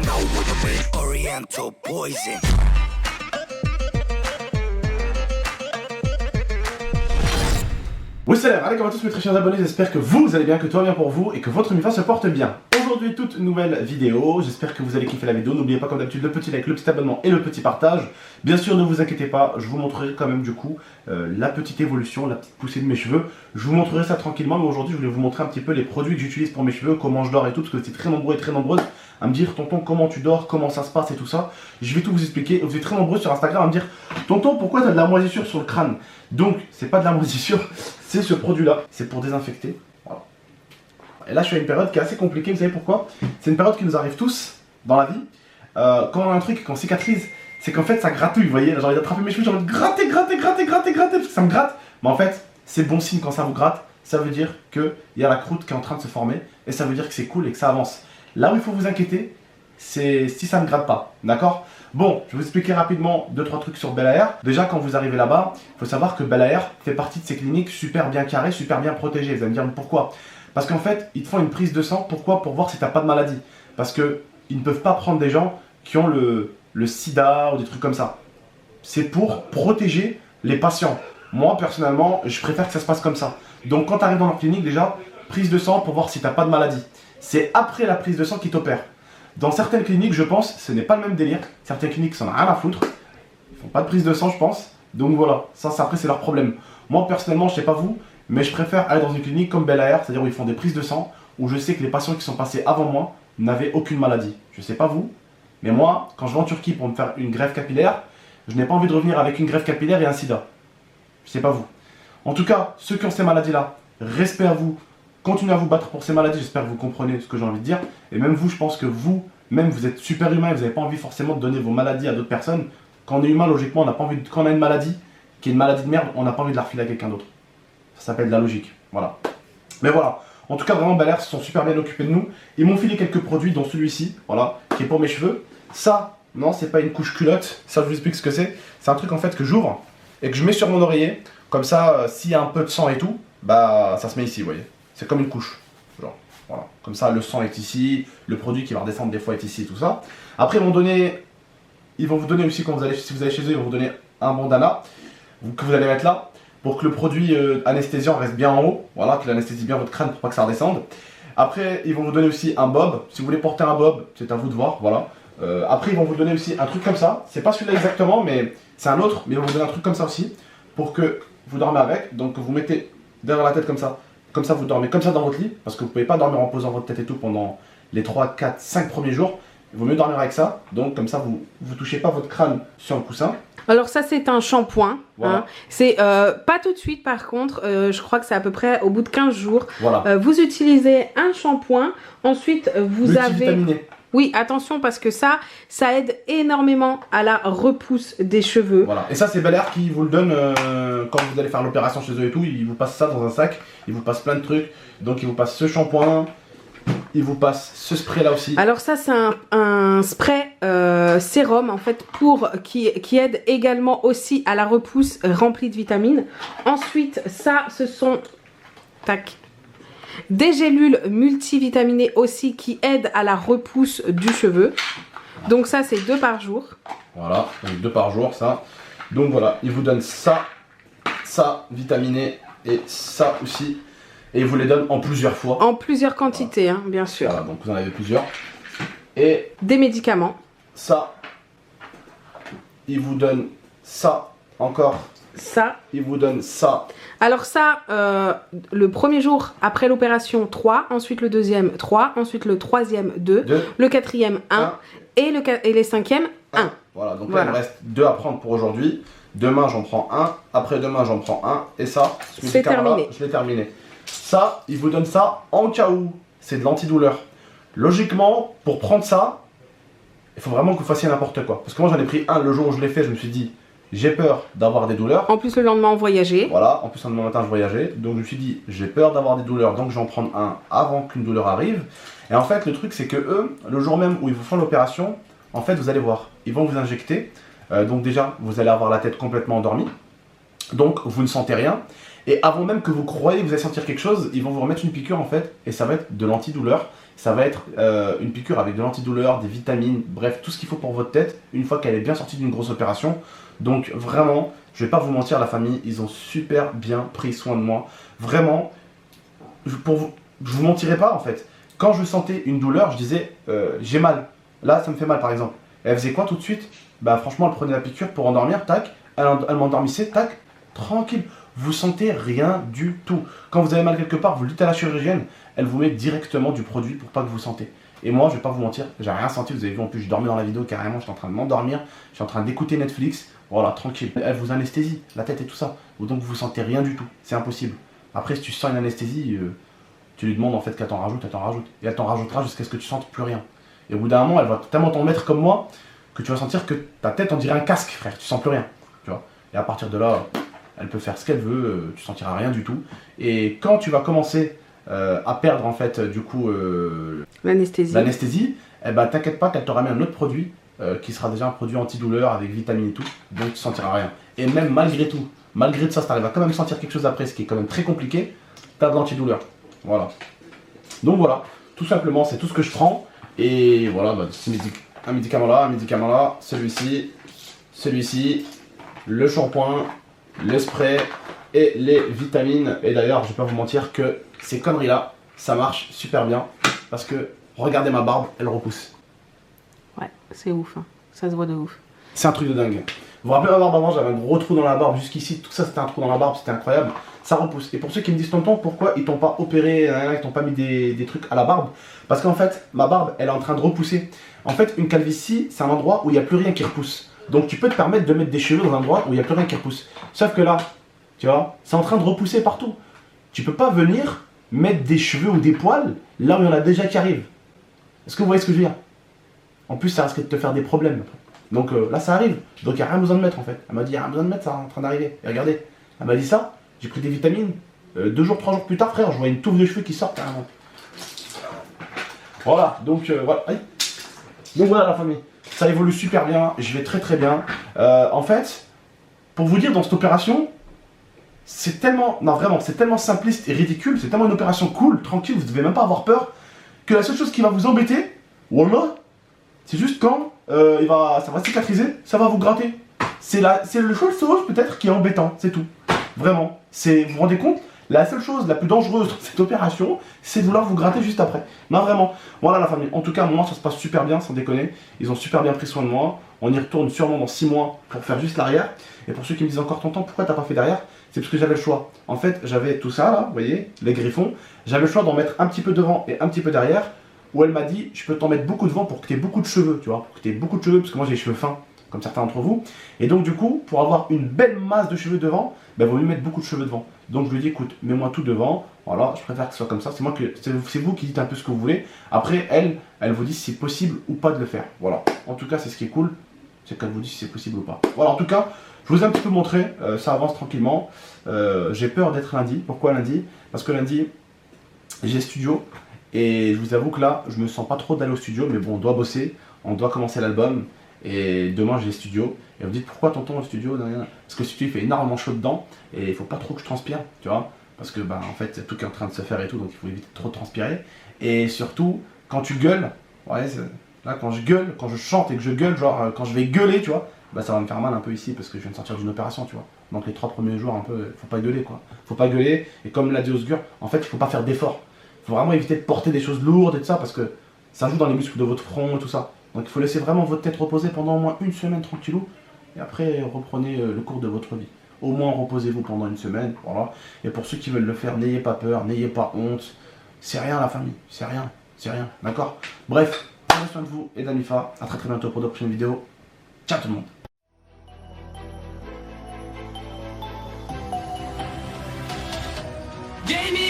know what I mean. Oriental poison. Oui salam, allez comment tous mes très chers abonnés, j'espère que vous allez bien, que tout va bien pour vous et que votre mi-fin se porte bien. Aujourd'hui toute nouvelle vidéo, j'espère que vous allez kiffer la vidéo, n'oubliez pas comme d'habitude le petit like, le petit abonnement et le petit partage. Bien sûr ne vous inquiétez pas, je vous montrerai quand même du coup la petite évolution, la petite poussée de mes cheveux. Je vous montrerai ça tranquillement, mais aujourd'hui je voulais vous montrer un petit peu les produits que j'utilise pour mes cheveux, comment je dors et tout, parce que c'est très nombreux et très nombreuses à me dire tonton comment tu dors, comment ça se passe et tout ça. Je vais tout vous expliquer, vous êtes très nombreux sur Instagram à me dire tonton pourquoi tu as de la moisissure sur le crâne. Donc c'est pas de la moisissure, c'est ce produit là, c'est pour désinfecter. Voilà. Et là je suis à une période qui est assez compliquée, vous savez pourquoi? C'est une période qui nous arrive tous dans la vie. Quand on a un truc qu'on cicatrise, c'est qu'en fait ça gratouille, vous voyez, j'ai envie d'attraper mes cheveux, j'ai envie de gratter, parce que ça me gratte. Mais en fait, c'est bon signe quand ça vous gratte, ça veut dire qu'il y a la croûte qui est en train de se former, et ça veut dire que c'est cool et que ça avance. Là où il faut vous inquiéter, c'est si ça ne gratte pas, d'accord? Bon, je vais vous expliquer rapidement 2-3 trucs sur Bel Air. Déjà, quand vous arrivez là-bas, il faut savoir que Bel Air fait partie de ces cliniques super bien carrées, super bien protégées. Vous allez me dire pourquoi? Parce qu'en fait, ils te font une prise de sang. Pourquoi? Pour voir si tu n'as pas de maladie. Parce qu'ils ne peuvent pas prendre des gens qui ont le sida ou des trucs comme ça. C'est pour protéger les patients. Moi, personnellement, je préfère que ça se passe comme ça. Donc, quand tu arrives dans leur clinique, déjà, prise de sang pour voir si tu n'as pas de maladie. C'est après la prise de sang qu'ils t'opèrent. Dans certaines cliniques, je pense, ce n'est pas le même délire. Certaines cliniques, ça n'en a rien à foutre. Ils font pas de prise de sang, je pense. Donc voilà, ça après, c'est leur problème. Moi, personnellement, je sais pas vous, mais je préfère aller dans une clinique comme Bel Air, c'est-à-dire où ils font des prises de sang, où je sais que les patients qui sont passés avant moi n'avaient aucune maladie. Je sais pas vous, mais moi, quand je vais en Turquie pour me faire une greffe capillaire, je n'ai pas envie de revenir avec une greffe capillaire et un sida. Je sais pas vous. En tout cas, ceux qui ont ces maladies-là, respect à vous. Continuez à vous battre pour ces maladies, j'espère que vous comprenez ce que j'ai envie de dire. Et même vous, je pense que vous-même, vous êtes super humain et vous n'avez pas envie forcément de donner vos maladies à d'autres personnes. Quand on est humain, logiquement, on n'a pas envie quand on a une maladie, qui est une maladie de merde, on n'a pas envie de la refiler à quelqu'un d'autre. Ça s'appelle de la logique, voilà. Mais voilà, en tout cas, vraiment, Bel Air se sont super bien occupés de nous. Ils m'ont filé quelques produits, dont celui-ci, voilà, qui est pour mes cheveux. Ça, non, c'est pas une couche culotte, ça je vous explique ce que c'est. C'est un truc en fait que j'ouvre et que je mets sur mon oreiller. Comme ça, s'il y a un peu de sang et tout, bah ça se met ici, vous voyez. C'est comme une couche, genre, voilà. Comme ça, le sang est ici, le produit qui va redescendre des fois est ici et tout ça. Après, ils vont vous donner aussi, quand si vous allez chez eux, ils vont vous donner un bandana que vous allez mettre là, pour que le produit anesthésiant reste bien en haut, voilà, qu'il anesthésie bien votre crâne pour pas que ça redescende. Après, ils vont vous donner aussi un bob. Si vous voulez porter un bob, c'est à vous de voir, voilà. Après, ils vont vous donner aussi un truc comme ça. C'est pas celui-là exactement, mais c'est un autre, mais ils vont vous donner un truc comme ça aussi, pour que vous dormez avec. Donc, vous mettez derrière la tête comme ça. Comme ça, vous dormez comme ça dans votre lit, parce que vous ne pouvez pas dormir en posant votre tête et tout pendant les 3, 4, 5 premiers jours. Il vaut mieux dormir avec ça, donc comme ça, vous ne touchez pas votre crâne sur le coussin. Alors ça, c'est un shampoing. Voilà. Hein. C'est pas tout de suite, par contre, je crois que c'est à peu près au bout de 15 jours. Voilà. Vous utilisez un shampoing, ensuite vous avez... Oui, attention parce que ça aide énormément à la repousse des cheveux. Voilà. Et ça, c'est Bel Air qui vous le donne quand vous allez faire l'opération chez eux et tout. Ils vous passent ça dans un sac. Ils vous passent plein de trucs. Donc, ils vous passent ce shampoing. Ils vous passent ce spray là aussi. Alors ça, c'est un spray sérum en fait qui aide également aussi à la repousse remplie de vitamines. Ensuite, ça, ce sont... Tac. Des gélules multivitaminées aussi qui aident à la repousse du cheveu. Donc ça, c'est 2 par jour. Voilà, 2 par jour, ça. Donc voilà, ils vous donnent ça, ça, vitaminé, et ça aussi. Et ils vous les donnent en plusieurs fois. En plusieurs quantités, voilà. Hein, bien sûr. Voilà, donc vous en avez plusieurs. Et des médicaments. Ça, ils vous donnent ça encore. Ça. Ils vous donnent ça. Alors ça, le premier jour après l'opération 3, ensuite le deuxième 3, ensuite le troisième 2, le quatrième 1 et les cinquièmes 1. Voilà, donc là il me reste 2 à prendre pour aujourd'hui. Demain j'en prends un, après-demain j'en prends un, et ça, c'est terminé. Je l'ai terminé. Ça, ils vous donnent ça en cas où, c'est de l'antidouleur. Logiquement, pour prendre ça, il faut vraiment que vous fassiez n'importe quoi. Parce que moi j'en ai pris un le jour où je l'ai fait, je me suis dit... J'ai peur d'avoir des douleurs. En plus, le lendemain, on voyageait. Voilà, en plus, le lendemain matin, je voyageais. Donc, je me suis dit, j'ai peur d'avoir des douleurs, donc je vais en prendre un avant qu'une douleur arrive. Et en fait, le truc, c'est que eux, le jour même où ils vous font l'opération, en fait, vous allez voir, ils vont vous injecter. Donc, déjà, vous allez avoir la tête complètement endormie. Donc, vous ne sentez rien. Et avant même que vous croyez que vous allez sentir quelque chose, ils vont vous remettre une piqûre, en fait. Et ça va être de l'antidouleur. Ça va être une piqûre avec de l'antidouleur, des vitamines, bref, tout ce qu'il faut pour votre tête, une fois qu'elle est bien sortie d'une grosse opération. Donc vraiment, je vais pas vous mentir la famille, ils ont super bien pris soin de moi. Vraiment, je vous mentirai pas en fait. Quand je sentais une douleur, je disais j'ai mal. Là, ça me fait mal par exemple. Et elle faisait quoi tout de suite? Bah franchement, elle prenait la piqûre pour endormir, tac. Elle m'endormissait, tac, tranquille. Vous sentez rien du tout. Quand vous avez mal quelque part, vous le dites à la chirurgienne, elle vous met directement du produit pour pas que vous sentez. Et moi, je vais pas vous mentir, j'ai rien senti. Vous avez vu en plus, je dormais dans la vidéo carrément, j'étais en train de m'endormir, je suis en train d'écouter Netflix. Voilà, tranquille. Elle vous anesthésie, la tête et tout ça. Donc vous sentez rien du tout. C'est impossible. Après, si tu sens une anesthésie, tu lui demandes en fait qu'elle t'en rajoute, elle t'en rajoute. Et elle t'en rajoutera jusqu'à ce que tu sentes plus rien. Et au bout d'un moment, elle va tellement t'en mettre comme moi que tu vas sentir que ta tête, on dirait un casque, frère. Tu sens plus rien. Tu vois. Et à partir de là, elle peut faire ce qu'elle veut, tu sentiras rien du tout. Et quand tu vas commencer à perdre en fait du coup l'anesthésie, eh ben t'inquiète pas qu'elle te ramène un autre produit qui sera déjà un produit antidouleur avec vitamines et tout, donc tu sentiras rien. Et même malgré tout, malgré ça, si t'arrives à quand même sentir quelque chose après, ce qui est quand même très compliqué, t'as de l'antidouleur. Voilà. Donc voilà, tout simplement c'est tout ce que je prends. Et voilà, bah, un médicament là, celui-ci, le shampoing, le spray et les vitamines. Et d'ailleurs, je vais pas vous mentir que ces conneries là, ça marche super bien parce que regardez ma barbe, elle repousse. Ouais, c'est ouf, hein. Ça se voit de ouf. C'est un truc de dingue. Vous vous rappelez ma barbe avant, j'avais un gros trou dans la barbe jusqu'ici, tout ça c'était un trou dans la barbe, c'était incroyable. Ça repousse. Et pour ceux qui me disent tonton, pourquoi ils t'ont pas opéré, ils t'ont pas mis des trucs à la barbe? Parce qu'en fait, ma barbe, elle est en train de repousser. En fait, une calvitie, c'est un endroit où il n'y a plus rien qui repousse. Donc tu peux te permettre de mettre des cheveux dans un endroit où il n'y a plus rien qui repousse. Sauf que là, tu vois, c'est en train de repousser partout. Tu peux pas venir mettre des cheveux ou des poils là où il y en a déjà qui arrivent. Est-ce que vous voyez ce que je veux dire? En plus, ça risque de te faire des problèmes. Donc là, ça arrive. Donc il n'y a rien besoin de mettre en fait. Elle m'a dit, il n'y a rien besoin de mettre, ça est en train d'arriver. Et regardez, elle m'a dit ça. J'ai pris des vitamines. 2 jours, 3 jours plus tard, frère, je vois une touffe de cheveux qui sortent carrément. Voilà, donc voilà. Aïe. Donc voilà la famille. Ça évolue super bien, je vais très très bien. En fait, pour vous dire, dans cette opération, c'est tellement, non vraiment, c'est tellement simpliste et ridicule, c'est tellement une opération cool, tranquille, vous devez même pas avoir peur, que la seule chose qui va vous embêter, wallah, c'est juste quand ça va cicatriser, ça va vous gratter. C'est le chose peut-être qui est embêtant, c'est tout. Vraiment, vous vous rendez compte? La seule chose la plus dangereuse dans cette opération, c'est de vouloir vous gratter juste après. Non, vraiment. Voilà la famille. En tout cas, moi, ça se passe super bien, sans déconner. Ils ont super bien pris soin de moi. On y retourne sûrement dans 6 mois pour faire juste l'arrière. Et pour ceux qui me disent encore tonton, pourquoi t'as pas fait derrière? C'est parce que j'avais le choix. En fait, j'avais tout ça là, vous voyez, les griffons. J'avais le choix d'en mettre un petit peu devant et un petit peu derrière. Où elle m'a dit, je peux t'en mettre beaucoup devant pour que tu aies beaucoup de cheveux, tu vois. Pour que tu aies beaucoup de cheveux, parce que moi j'ai les cheveux fins, comme certains d'entre vous. Et donc du coup, pour avoir une belle masse de cheveux devant, il vaut mieux mettre beaucoup de cheveux devant. Donc je lui ai dit, écoute, mets-moi tout devant, voilà, je préfère que ce soit comme ça, c'est vous qui dites un peu ce que vous voulez. Après, elle vous dit si c'est possible ou pas de le faire, voilà. En tout cas, c'est ce qui est cool, c'est qu'elle vous dit si c'est possible ou pas. Voilà, en tout cas, je vous ai un petit peu montré, ça avance tranquillement. J'ai peur d'être lundi, pourquoi lundi? Parce que lundi, j'ai studio, et je vous avoue que là, je me sens pas trop d'aller au studio, mais bon, on doit bosser, on doit commencer l'album. Et demain j'ai les studios. Et vous me dites pourquoi tonton le studio? Parce que le studio il fait énormément chaud dedans. Et il faut pas trop que je transpire, tu vois. Parce que bah en fait c'est tout qui est en train de se faire et tout. Donc il faut éviter de trop transpirer. Et surtout quand tu gueules, ouais, là quand je gueule, quand je chante et que je gueule, genre quand je vais gueuler, tu vois, bah ça va me faire mal un peu ici parce que je viens de sortir d'une opération, tu vois. Donc les 3 premiers jours un peu, faut pas gueuler quoi. Faut pas gueuler. Et comme l'a dit Osgur, en fait il faut pas faire d'efforts. Il faut vraiment éviter de porter des choses lourdes et tout ça parce que ça joue dans les muscles de votre front et tout ça. Donc il faut laisser vraiment votre tête reposer pendant au moins 1 semaine tranquillou. Et après reprenez le cours de votre vie. Au moins reposez-vous pendant 1 semaine. Voilà. Et pour ceux qui veulent le faire, n'ayez pas peur, n'ayez pas honte. C'est rien la famille, c'est rien. C'est rien, d'accord? Bref, prenez soin de vous et d'Anifa. A très bientôt pour de prochaines vidéos. Ciao tout le monde. Gave me